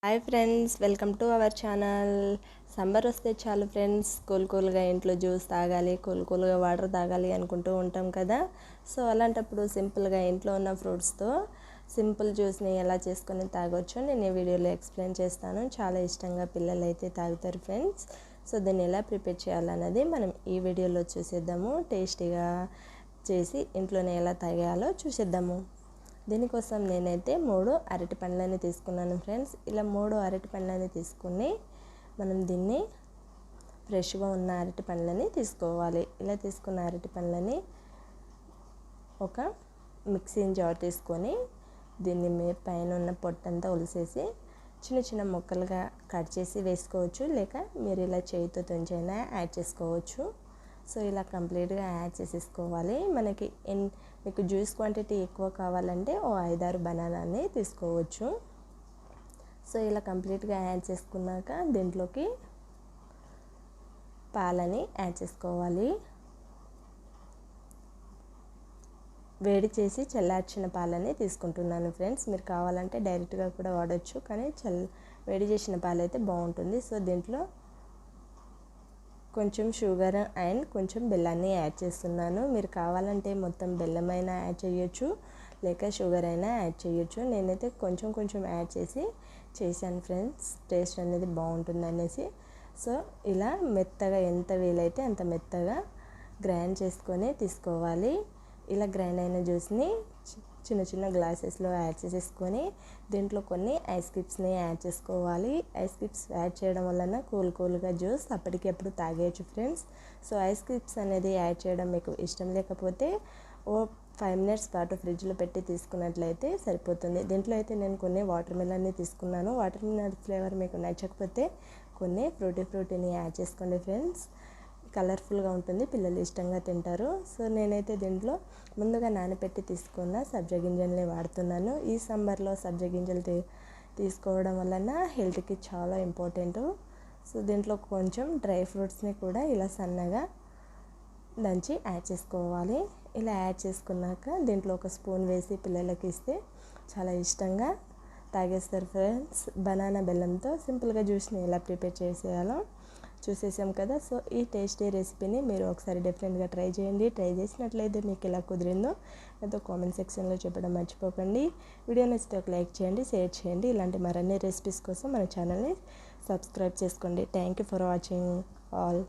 Hi friends, welcome to our channel. Summer వస్తే చాలు friends, కూల్గా ఇంట్లో జ్యూస్ తాగాలి, కూల్గా వాటర్ తాగాలి అనుకుంటూ ఉంటాం కదా. సో అలాంటప్పుడు సింపుల్గా ఇంట్లో ఉన్న ఫ్రూట్స్తో సింపుల్ జ్యూస్ని ఎలా చేసుకొని తాగొచ్చో నేను ఈ వీడియోలో ఎక్స్ప్లెయిన్ చేస్తాను. చాలా ఇష్టంగా పిల్లలు అయితే తాగుతారు ఫ్రెండ్స్. సో దీన్ని ఎలా ప్రిపేర్ చేయాలన్నది మనం ఈ వీడియోలో చూసేద్దాము. టేస్టీగా చేసి ఇంట్లోనే ఎలా తాగేయాలో చూసేద్దాము. దీనికోసం నేనైతే 3 అరటి పండ్లని తీసుకున్నాను ఫ్రెండ్స్. ఇలా 3 అరటి పండ్లని తీసుకుని మనం దీన్ని ఫ్రెష్గా ఉన్న అరటి పండ్లని తీసుకోవాలి. ఇలా తీసుకున్న అరటి పండ్లని ఒక మిక్సీ జార్ తీసుకొని దీన్ని పైన ఉన్న పొట్టంతా ఒలిసేసి చిన్న చిన్న ముక్కలుగా కట్ చేసి వేసుకోవచ్చు, లేక మీరు ఇలా చేతితో తుంచైనా యాడ్ చేసుకోవచ్చు. సో ఇలా కంప్లీట్గా యాడ్ చేసేసుకోవాలి. మీకు జ్యూస్ క్వాంటిటీ ఎక్కువ కావాలంటే 5-6 బనానాని తీసుకోవచ్చు. సో ఇలా కంప్లీట్గా యాడ్ చేసుకున్నాక దీంట్లోకి పాలని యాడ్ చేసుకోవాలి. వేడి చేసి చల్లార్చిన పాలని తీసుకుంటున్నాను ఫ్రెండ్స్. మీరు కావాలంటే డైరెక్ట్గా కూడా వాడచ్చు, కానీ వేడి చేసిన పాలు అయితే బాగుంటుంది. సో దీంట్లో కొంచెం షుగర్ అండ్ కొంచెం బెల్లాన్ని యాడ్ చేస్తున్నాను. మీరు కావాలంటే మొత్తం బెల్లమైనా యాడ్ చేయొచ్చు, లేక షుగర్ అయినా యాడ్ చేయొచ్చు. నేనైతే కొంచెం యాడ్ చేశాను ఫ్రెండ్స్, టేస్ట్ అనేది బాగుంటుంది అనేసి. సో ఇలా మెత్తగా ఎంత వీలైతే అంత మెత్తగా గ్రైండ్ చేసుకొని తీసుకోవాలి. ఇలా గ్రైండ్ అయిన జ్యూస్ని చిన్న చిన్న గ్లాసెస్లో యాడ్ చేసేసుకొని దీంట్లో కొన్ని ఐస్ క్యూబ్స్ని యాడ్ చేసుకోవాలి. ఐస్ క్యూబ్స్ యాడ్ చేయడం వలన కూల్గా జ్యూస్ అప్పటికప్పుడు తాగేయచ్చు ఫ్రెండ్స్. సో ఐస్ క్యూబ్స్ అనేది యాడ్ చేయడం మీకు ఇష్టం లేకపోతే 5 మినిట్స్ పాటు ఫ్రిడ్జ్లో పెట్టి తీసుకున్నట్లయితే సరిపోతుంది. దీంట్లో అయితే నేను కొన్ని వాటర్ మిలన్ని తీసుకున్నాను. వాటర్ మిలన్ ఫ్లేవర్ మీకు నచ్చకపోతే కొన్ని ఫ్రూటీని యాడ్ చేసుకోండి ఫ్రెండ్స్. కలర్ఫుల్గా ఉంటుంది, పిల్లలు ఇష్టంగా తింటారు. సో నేనైతే దీంట్లో ముందుగా నానబెట్టి తీసుకున్న సబ్జా గింజల్ని వాడుతున్నాను. ఈ సమ్మర్లో సబ్జా గింజలు తీసుకోవడం వలన హెల్త్కి చాలా ఇంపార్టెంట్. సో దీంట్లో కొంచెం డ్రై ఫ్రూట్స్ని కూడా ఇలా సన్నగా దంచి యాడ్ చేసుకోవాలి. ఇలా యాడ్ చేసుకున్నాక దీంట్లో ఒక స్పూన్ వేసి పిల్లలకి ఇస్తే చాలా ఇష్టంగా తాగేస్తారు ఫ్రెండ్స్. బనానా బెల్లంతో సింపుల్గా జ్యూస్ని ఎలా ప్రిపేర్ చేసేయాలో చూసేసాం కదా. సో ఈ టేస్టీ రెసిపీని మీరు ఒకసారి డెఫినెట్గా ట్రై చేయండి. ట్రై చేసినట్లయితే మీకు ఎలా కుదిరిందో నాతో కామెంట్ సెక్షన్లో చెప్పడం మర్చిపోకండి. వీడియో నచ్చితే ఒక లైక్ చేయండి, షేర్ చేయండి. ఇలాంటి మరిన్ని రెసిపీస్ కోసం మన ఛానల్ని సబ్స్క్రైబ్ చేసుకోండి. Thank you for watching all.